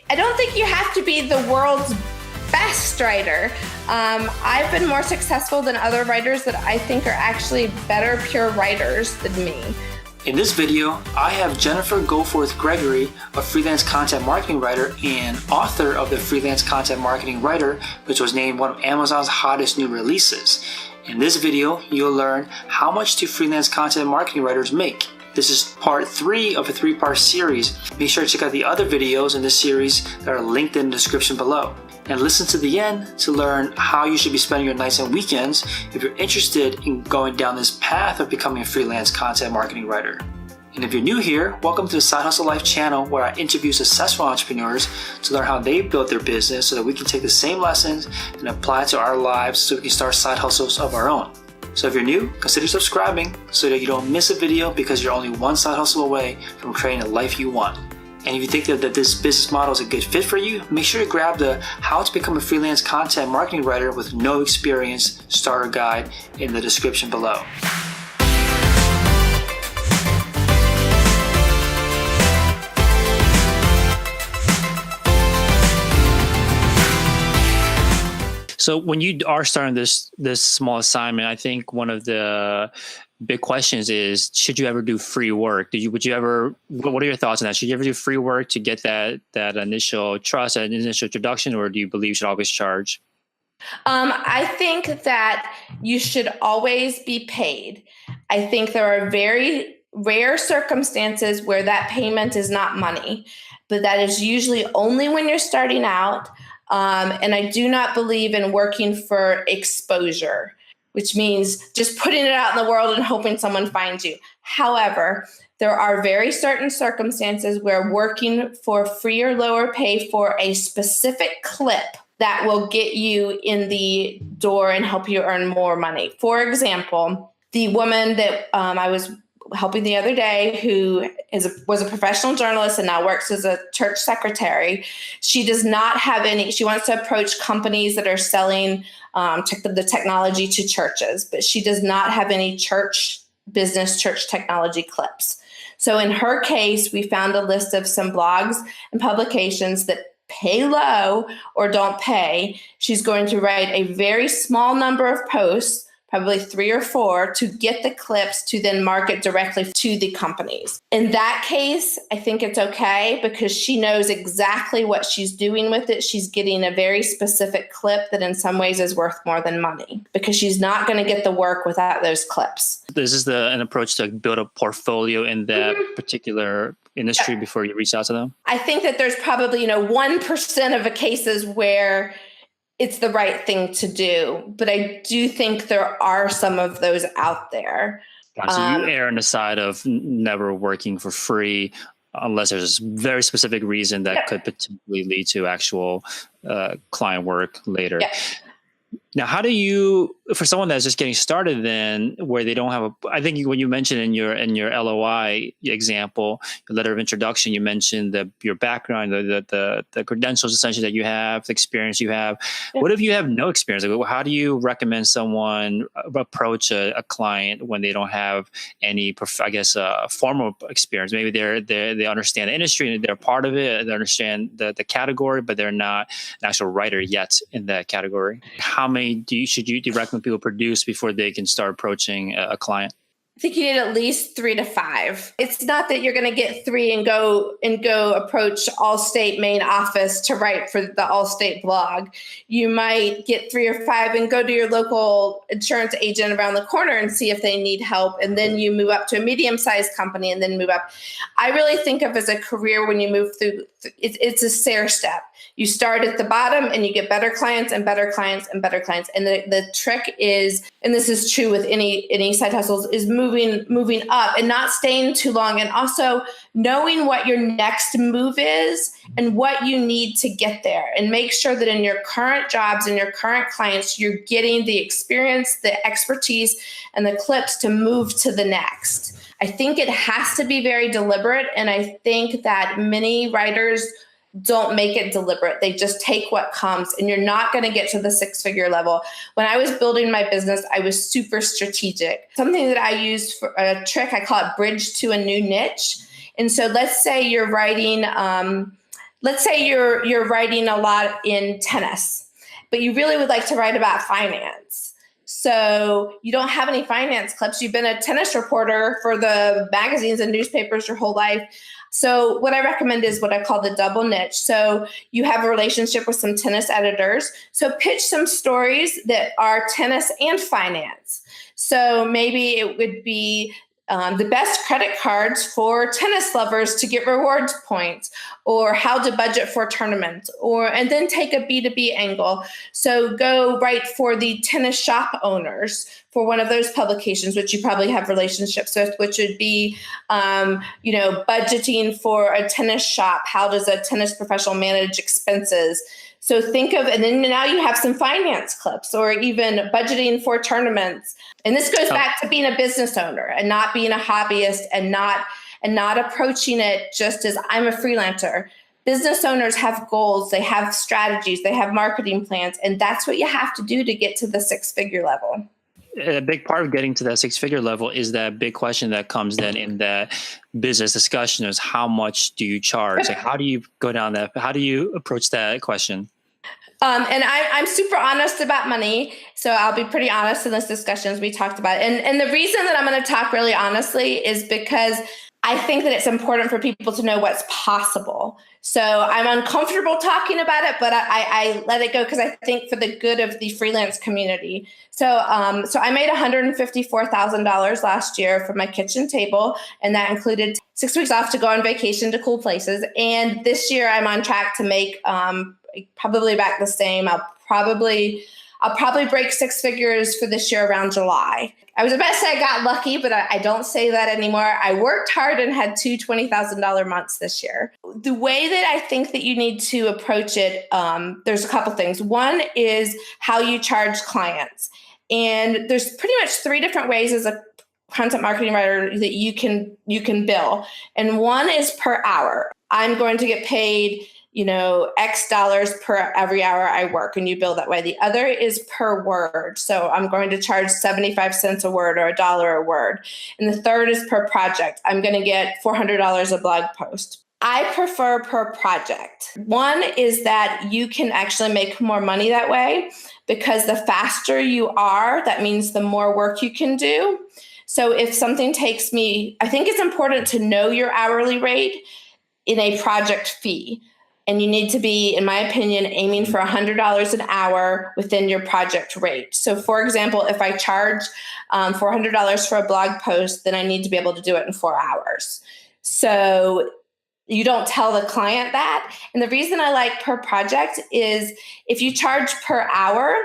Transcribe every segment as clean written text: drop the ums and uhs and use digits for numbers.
I don't think you have to be the world's best writer. I've been more successful than other writers that I think are actually better pure writers than me. In this video, I have Jennifer Goforth Gregory, a freelance content marketing writer and author of the Freelance Content Marketing Writer, which was named one of Amazon's hottest new releases. In this video, you'll learn how much do freelance content marketing writers make. This is part 3 of a 3-part series. Be sure to check out the other videos in this series that are linked in the description below. And listen to the end to learn how you should be spending your nights and weekends if you're interested in going down this path of becoming a freelance content marketing writer. And if you're new here, welcome to the Side Hustle Life channel, where I interview successful entrepreneurs to learn how they built their business so that we can take the same lessons and apply it to our lives so we can start side hustles of our own. So if you're new, consider subscribing so that you don't miss a video, because you're only one side hustle away from creating a life you want. And if you think that this business model is a good fit for you, make sure to grab the How to Become a Freelance Content Marketing Writer with No Experience starter guide in the description below. So when you are starting this small assignment, I think one of the big questions is, should you ever do free work? What are your thoughts on that? Should you ever do free work to get that initial trust, that initial introduction, or do you believe you should always charge? I think that you should always be paid. I think there are very rare circumstances where that payment is not money, but that is usually only when you're starting out. And I do not believe in working for exposure, which means just putting it out in the world and hoping someone finds you. However, there are very certain circumstances where working for free or lower pay for a specific clip that will get you in the door and help you earn more money. For example, the woman that I was helping the other day, who was a professional journalist and now works as a church secretary. She does not have any. She wants to approach companies that are selling the technology to churches, but she does not have any church technology clips. So in her case, we found a list of some blogs and publications that pay low or don't pay. She's going to write a very small number of posts, probably 3 or 4, to get the clips to then market directly to the companies. In that case, I think it's okay because she knows exactly what she's doing with it. She's getting a very specific clip that in some ways is worth more than money, because she's not going to get the work without those clips. This is an approach to build a portfolio in that particular industry before you reach out to them? I think that there's probably 1% of the cases where it's the right thing to do. But I do think there are some of those out there. So you err on the side of never working for free unless there's a very specific reason that could potentially lead to actual client work later. Yeah. Now, how do you, for someone that's just getting started then, where they don't have I think when you mentioned in your LOI example, your letter of introduction, you mentioned your background, the credentials essentially that you have, the experience you have. Yeah. What if you have no experience? Like, how do you recommend someone approach a client when they don't have any, formal experience? Maybe they understand the industry and they're part of it, they understand the category, but they're not an actual writer yet in that category. How many do you recommend people produce before they can start approaching a client? I think you need at least 3 to 5. It's not that you're going to get 3 and go approach Allstate main office to write for the Allstate blog. You might get 3 or 5 and go to your local insurance agent around the corner and see if they need help. And then you move up to a medium-sized company and then move up. I really think of as a career when you move through, it's a stair step. You start at the bottom and you get better clients and better clients and better clients. And the trick is, and this is true with any side hustles, is moving up and not staying too long. And also knowing what your next move is and what you need to get there. And make sure that in your current jobs and your current clients, you're getting the experience, the expertise, and the clips to move to the next. I think it has to be very deliberate. And I think that many writers don't make it deliberate. They just take what comes, and you're not going to get to the 6-figure level. When I was building my business, I was super strategic. Something that I use for a trick, I call it bridge to a new niche. And so let's say you're writing, let's say you're writing a lot in tennis, but you really would like to write about finance. So you don't have any finance clips. You've been a tennis reporter for the magazines and newspapers your whole life. So what I recommend is what I call the double niche. So you have a relationship with some tennis editors. So pitch some stories that are tennis and finance. So maybe it would be the best credit cards for tennis lovers to get rewards points, or how to budget for tournaments, and then take a B2B angle. So go write for the tennis shop owners for one of those publications, which you probably have relationships with, which would be, budgeting for a tennis shop. How does a tennis professional manage expenses? So think of, and then now you have some finance clips, or even budgeting for tournaments. And this goes back to being a business owner and not being a hobbyist, and not approaching it just as I'm a freelancer. Business owners have goals, they have strategies, they have marketing plans, and that's what you have to do to get to the six-figure level. A big part of getting to that six-figure level is that big question that comes then in that business discussion is, how much do you charge? Like, how do you go down that? How do you approach that question? And I'm super honest about money. So I'll be pretty honest in this discussion, as we talked about. And the reason that I'm going to talk really honestly is because I think that it's important for people to know what's possible. So I'm uncomfortable talking about it, but I let it go because I think for the good of the freelance community. So I made $154,000 last year for my kitchen table, and that included 6 weeks off to go on vacation to cool places. And this year I'm on track to make probably about the same. I'll probably break six figures for this year around July. I was about to say I got lucky, but I don't say that anymore. I worked hard and had two $20,000 months this year. The way that I think that you need to approach it, there's a couple things. One is how you charge clients. And there's pretty much 3 different ways as a content marketing writer that you can bill. And one is per hour. I'm going to get paid X dollars per every hour I work, and you bill that way. The other is per word. So I'm going to charge 75 cents a word or $1 a word. And the third is per project. I'm going to get $400 a blog post. I prefer per project. One is that you can actually make more money that way, because the faster you are, that means the more work you can do. So if something takes me, I think it's important to know your hourly rate in a project fee. And you need to be, in my opinion, aiming for $100 an hour within your project rate. So for example, if I charge $400 for a blog post, then I need to be able to do it in 4 hours. So you don't tell the client that. And the reason I like per project is if you charge per hour,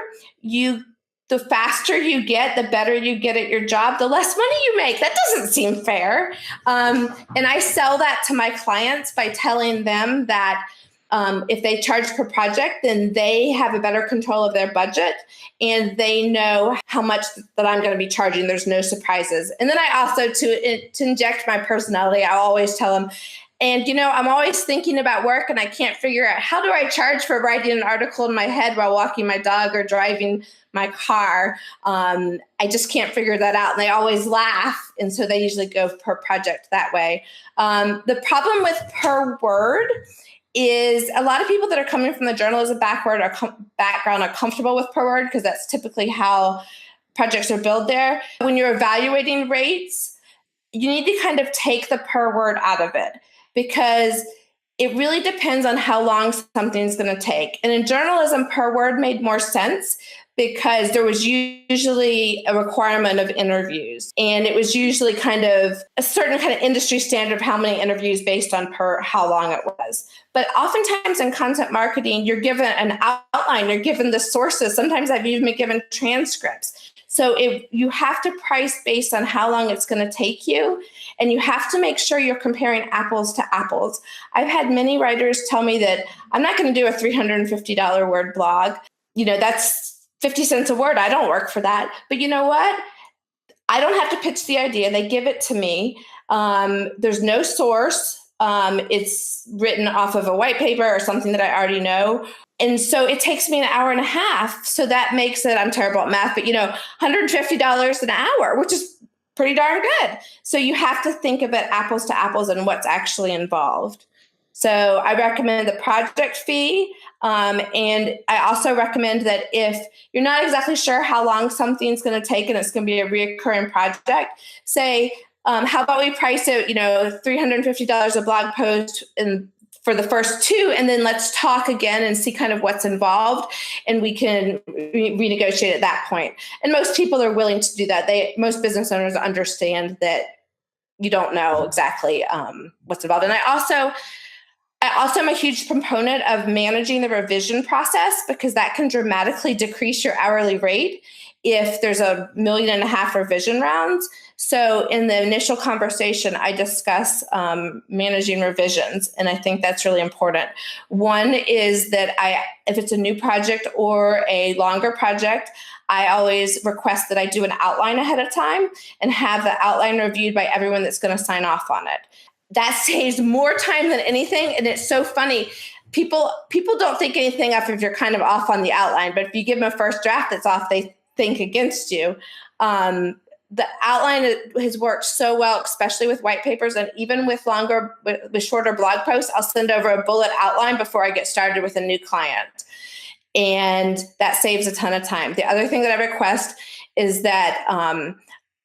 the faster you get, the better you get at your job, the less money you make. That doesn't seem fair. And I sell that to my clients by telling them that if they charge per project, then they have a better control of their budget, and they know how much that I'm going to be charging. There's no surprises. And then I also, to inject my personality, I always tell them, and I'm always thinking about work, and I can't figure out, how do I charge for writing an article in my head while walking my dog or driving my car? I just can't figure that out. And they always laugh. And so they usually go per project that way. The problem with per word is a lot of people that are coming from the journalism background are comfortable with per word, because that's typically how projects are billed there. When you're evaluating rates, you need to kind of take the per word out of it, because it really depends on how long something's going to take. And in journalism, per word made more sense because there was usually a requirement of interviews. And it was usually kind of a certain kind of industry standard of how many interviews based on how long it was. But oftentimes in content marketing, you're given an outline, you're given the sources. Sometimes I've even been given transcripts. So you have to price based on how long it's going to take you. And you have to make sure you're comparing apples to apples. I've had many writers tell me that I'm not going to do a $350 word blog. That's 50 cents a word. I don't work for that. But you know what? I don't have to pitch the idea. They give it to me. There's no source. It's written off of a white paper or something that I already know. And so it takes me an hour and a half. So that makes it, I'm terrible at math, but $150 an hour, which is pretty darn good. So you have to think of it apples to apples and what's actually involved. So I recommend the project fee. And I also recommend that if you're not exactly sure how long something's going to take and it's going to be a reoccurring project, say, how about we price it, $350 a blog post for the first two, and then let's talk again and see kind of what's involved, and we can renegotiate at that point. And most people are willing to do that. Most business owners understand that you don't know exactly what's involved. And I also am a huge proponent of managing the revision process, because that can dramatically decrease your hourly rate if there's 1.5 million revision rounds. So in the initial conversation, I discuss managing revisions, and I think that's really important. One is that if it's a new project or a longer project, I always request that I do an outline ahead of time and have the outline reviewed by everyone that's going to sign off on it. That saves more time than anything. And it's so funny. People don't think anything of if you're kind of off on the outline, but if you give them a first draft that's off, they think against you. The outline has worked so well, especially with white papers, and even with shorter blog posts. I'll send over a bullet outline before I get started with a new client. And that saves a ton of time. The other thing that I request is that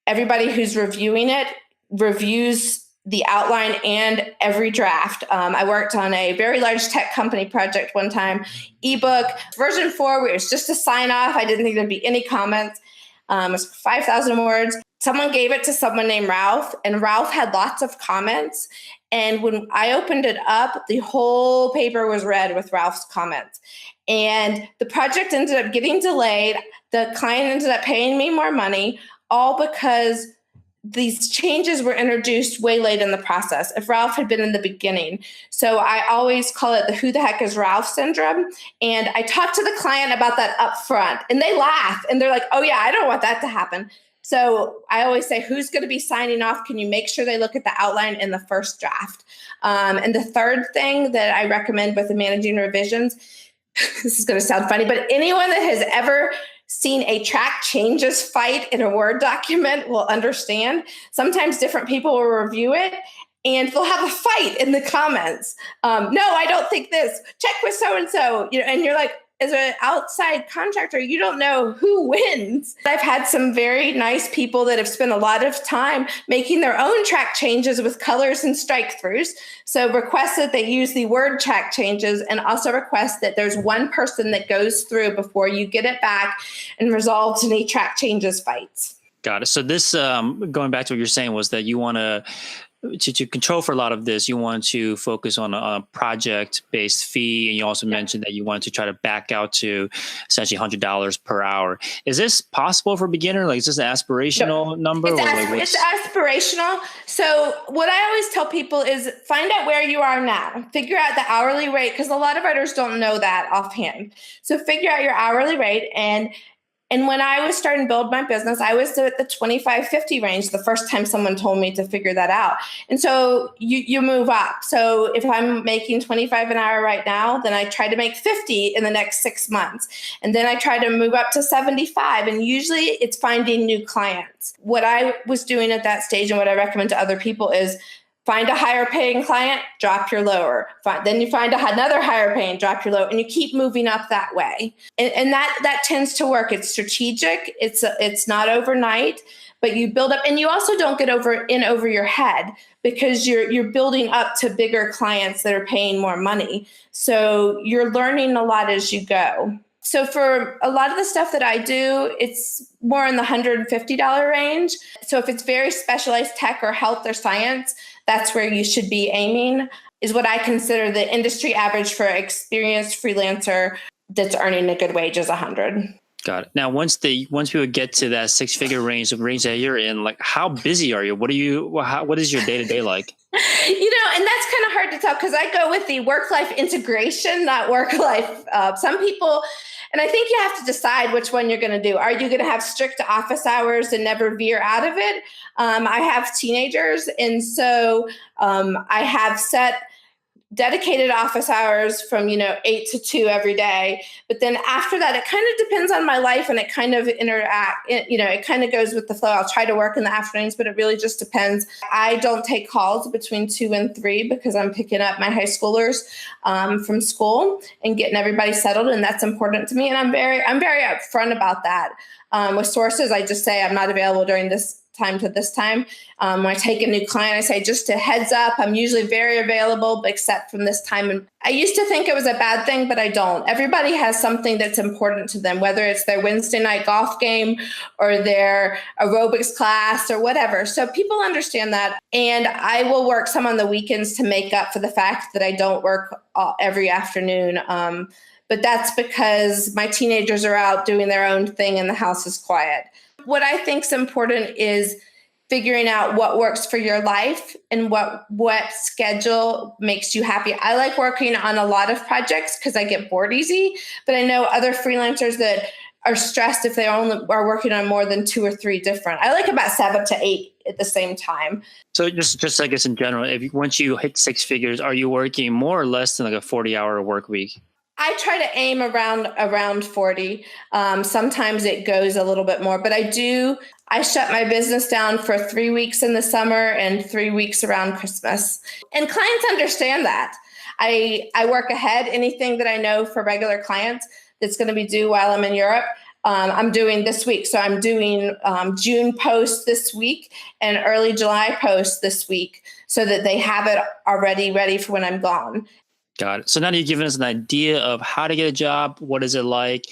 everybody who's reviewing it reviews the outline and every draft. I worked on a very large tech company project one time, ebook, version 4, where it was just a sign off. I didn't think there'd be any comments. It was 5,000 words. Someone gave it to someone named Ralph, and Ralph had lots of comments. And when I opened it up, the whole paper was read with Ralph's comments. And the project ended up getting delayed. The client ended up paying me more money, all because these changes were introduced way late in the process. If Ralph had been in the beginning. So I always call it the who the heck is Ralph syndrome. And I talk to the client about that up front, and they laugh and they're like, oh yeah, I don't want that to happen. So I always say, who's going to be signing off? Can you make sure they look at the outline in the first draft? And the third thing that I recommend with the managing revisions, this is going to sound funny, but anyone that has ever seen a track changes fight in a Word document will understand. Sometimes different people will review it and they'll have a fight in the comments. No, I don't think this. Check with so-and-so. And you're like, as an outside contractor, you don't know who wins. I've had some very nice people that have spent a lot of time making their own track changes with colors and strike throughs. So request that they use the Word track changes, and also request that there's one person that goes through before you get it back and resolves any track changes fights. Got it. So this, going back to what you're saying, was that you want to control for a lot of this, you want to focus on a project-based fee, and you also mentioned that you want to try to back out to essentially $100 per hour. Is this possible for a beginner? Like, is this an aspirational number? It's aspirational. So what I always tell people is find out where you are now. Figure out the hourly rate, because a lot of writers don't know that offhand. So figure out your hourly rate. And when I was starting to build my business, I was at the 25, 50 range the first time someone told me to figure that out. And so you move up. So if I'm making 25 an hour right now, then I try to make 50 in the next 6 months. And then I try to move up to 75. And usually it's finding new clients. What I was doing at that stage, and what I recommend to other people, is find a higher paying client, drop your lower. Then you find another higher paying, drop your low, and you keep moving up that way. And that tends to work. It's strategic. It's not overnight, but you build up, and you also don't get over your head, because you're building up to bigger clients that are paying more money. So you're learning a lot as you go. So for a lot of the stuff that I do, it's more in the $150 range. So if it's very specialized tech or health or science, that's where you should be aiming, is what I consider the industry average for experienced freelancer that's earning a good wage is 100. Got it. Now, once people get to that 6-figure range, the range that you're in, like, how busy are you? What is your day-to-day like? And that's kind of hard to tell, because I go with the work-life integration, not work-life. Some people, and I think you have to decide which one you're going to do. Are you going to have strict office hours and never veer out of it? I have teenagers, and so I have set dedicated office hours from 8 to 2 every day. But then after that, it kind of depends on my life, and it kind of it kind of goes with the flow. I'll try to work in the afternoons, but it really just depends. I don't take calls between 2 and 3 because I'm picking up my high schoolers from school and getting everybody settled, and that's important to me. And I'm very upfront about that. With sources, I just say I'm not available during this time to this time. When I take a new client, I say, just a heads up, I'm usually very available, except from this time. And I used to think it was a bad thing, but I don't. Everybody has something that's important to them, whether it's their Wednesday night golf game or their aerobics class or whatever. So people understand that. And I will work some on the weekends to make up for the fact that I don't work every afternoon. But that's because my teenagers are out doing their own thing and the house is quiet. What I think is important is figuring out what works for your life and what schedule makes you happy. I like working on a lot of projects because I get bored easy, but I know other freelancers that are stressed if they only are working on more than 2 or 3 different. I like about 7 to 8 at the same time. So just I guess in general, once you hit 6 figures, are you working more or less than like a 40-hour work week? I try to aim around 40. Sometimes it goes a little bit more, but I shut my business down for 3 weeks in the summer and 3 weeks around Christmas. And clients understand that. I work ahead. Anything that I know for regular clients that's going to be due while I'm in Europe, I'm doing this week. So I'm doing June posts this week and early July posts this week so that they have it already ready for when I'm gone. Got it. So now you've given us an idea of how to get a job. What is it like?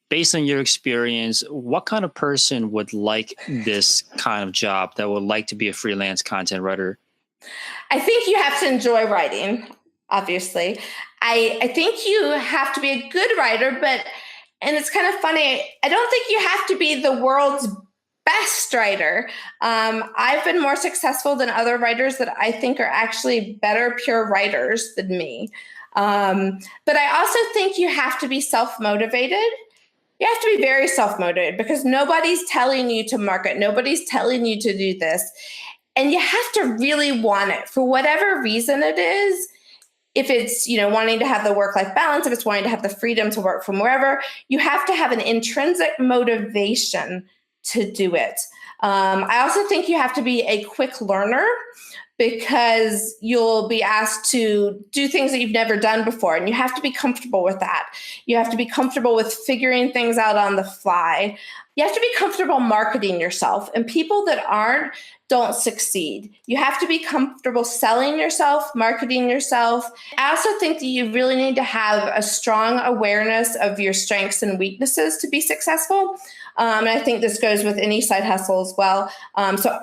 Based on your experience, what kind of person would like this kind of job, that would like to be a freelance content writer? I think you have to enjoy writing, obviously. I think you have to be a good writer, and it's kind of funny, I don't think you have to be the world's best writer. I've been more successful than other writers that I think are actually better pure writers than me. But I also think you have to be self-motivated. You have to be very self-motivated because nobody's telling you to market. Nobody's telling you to do this. And you have to really want it for whatever reason it is. If it's, wanting to have the work-life balance, if it's wanting to have the freedom to work from wherever, you have to have an intrinsic motivation to do it. I also think you have to be a quick learner because you'll be asked to do things that you've never done before, and you have to be comfortable with that. You have to be comfortable with figuring things out on the fly. You have to be comfortable marketing yourself, and people that aren't don't succeed. You have to be comfortable selling yourself, marketing yourself. I also think that you really need to have a strong awareness of your strengths and weaknesses to be successful. And I think this goes with any side hustle as well. So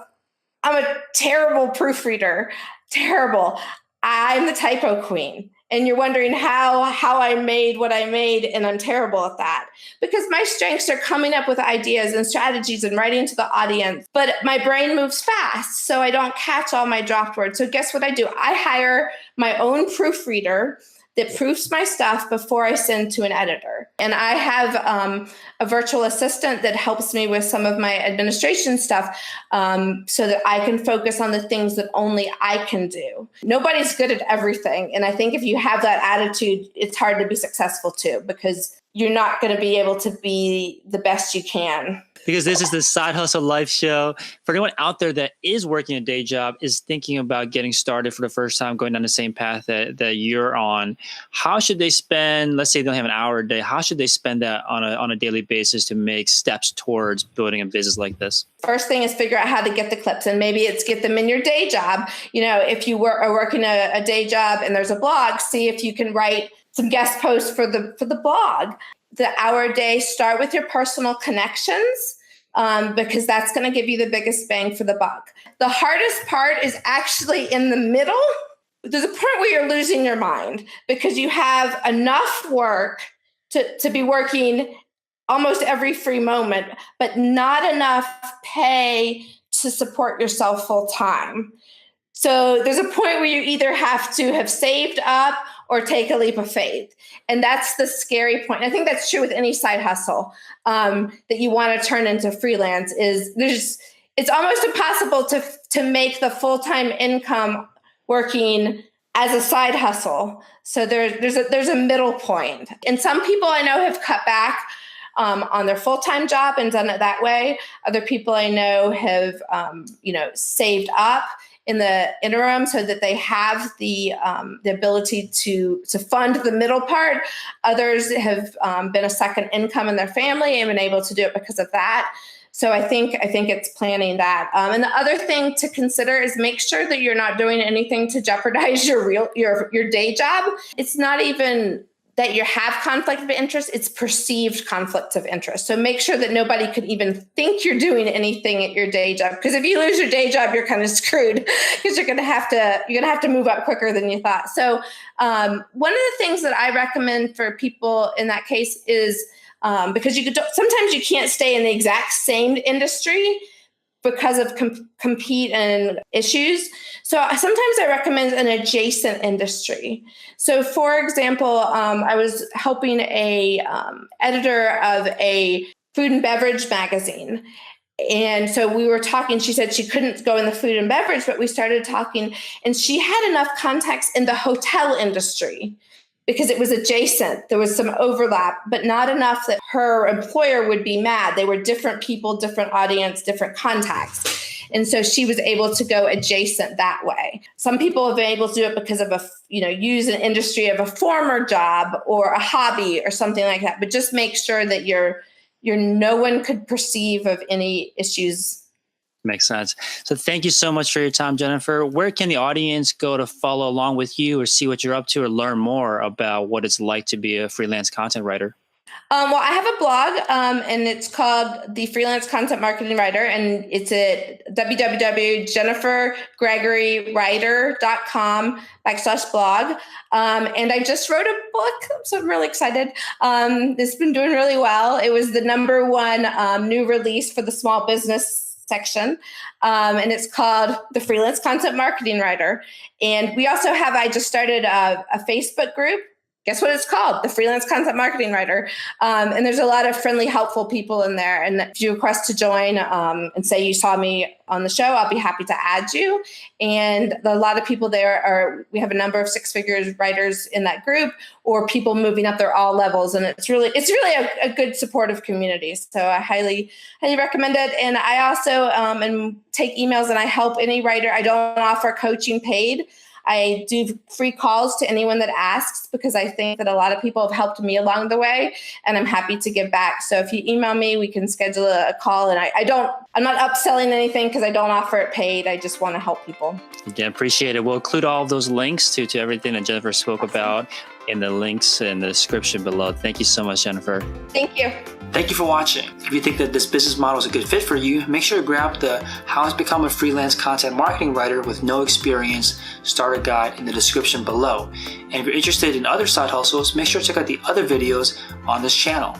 I'm a terrible proofreader, terrible. I'm the typo queen. And you're wondering how I made what I made, and I'm terrible at that. Because my strengths are coming up with ideas and strategies and writing to the audience, but my brain moves fast, so I don't catch all my dropped words. So guess what I do? I hire my own proofreader that proofs my stuff before I send to an editor. And I have a virtual assistant that helps me with some of my administration stuff so that I can focus on the things that only I can do. Nobody's good at everything. And I think if you have that attitude, it's hard to be successful too, because you're not going to be able to be the best you can. Because this is the Side Hustle Life Show. For anyone out there that is working a day job, is thinking about getting started for the first time, going down the same path that you're on, how should they spend, let's say they don't have an hour a day, how should they spend that on a daily basis to make steps towards building a business like this? First thing is figure out how to get the clips, and maybe it's get them in your day job. If you are working a day job and there's a blog, see if you can write some guest posts for the blog. The hour a day, start with your personal connections because that's going to give you the biggest bang for the buck. The hardest part is actually in the middle. There's a point where you're losing your mind because you have enough work to be working almost every free moment, but not enough pay to support yourself full time. So there's a point where you either have to have saved up or take a leap of faith. And that's the scary point. I think that's true with any side hustle that you want to turn into freelance. It's almost impossible to make the full-time income working as a side hustle. So there's a middle point. And some people I know have cut back on their full-time job and done it that way. Other people I know have, saved up in the interim so that they have the ability to fund the middle part. Others have been a second income in their family and been able to do it because of that. So I think it's planning that. And the other thing to consider is make sure that you're not doing anything to jeopardize your day job. It's not even that you have conflict of interest, it's perceived conflicts of interest. So make sure that nobody could even think you're doing anything at your day job. Because if you lose your day job, you're kind of screwed because you're gonna have to move up quicker than you thought. So one of the things that I recommend for people in that case is because sometimes you can't stay in the exact same industry because of compete and issues. So sometimes I recommend an adjacent industry. So for example, I was helping a editor of a food and beverage magazine. And so we were talking, she said she couldn't go in the food and beverage, but we started talking and she had enough contacts in the hotel industry because it was adjacent. There was some overlap, but not enough that her employer would be mad. They were different people, different audience, different contacts. And so she was able to go adjacent that way. Some people have been able to do it because of use an industry of a former job or a hobby or something like that. But just make sure that you're no one could perceive of any issues. Makes sense. So thank you so much for your time, Jennifer. Where can the audience go to follow along with you or see what you're up to or learn more about what it's like to be a freelance content writer? Well, I have a blog and it's called The Freelance Content Marketing Writer, and it's at www.jennifergregory.com/blog. And I just wrote a book, so I'm really excited. It's been doing really well. It was the #1 new release for the small business section. And it's called The Freelance Content Marketing Writer. And we also I just started a Facebook group. Guess what it's called? The Freelance Content Marketing Writer. And there's a lot of friendly, helpful people in there. And if you request to join and say you saw me on the show, I'll be happy to add you. And a lot of people there we have a number of six-figure writers in that group or people moving up there all levels. And it's really a good supportive community. So I highly, highly recommend it. And I also take emails and I help any writer. I don't offer coaching paid. I do free calls to anyone that asks because I think that a lot of people have helped me along the way and I'm happy to give back. So if you email me, we can schedule a call. And I'm not upselling anything because I don't offer it paid. I just want to help people. Yeah, appreciate it. We'll include all of those links to everything that Jennifer spoke about in the links in the description below. Thank you so much, Jennifer. Thank you. Thank you for watching. If you think that this business model is a good fit for you, make sure to grab the How to Become a Freelance Content Marketing Writer with No Experience starter guide in the description below. And if you're interested in other side hustles, make sure to check out the other videos on this channel.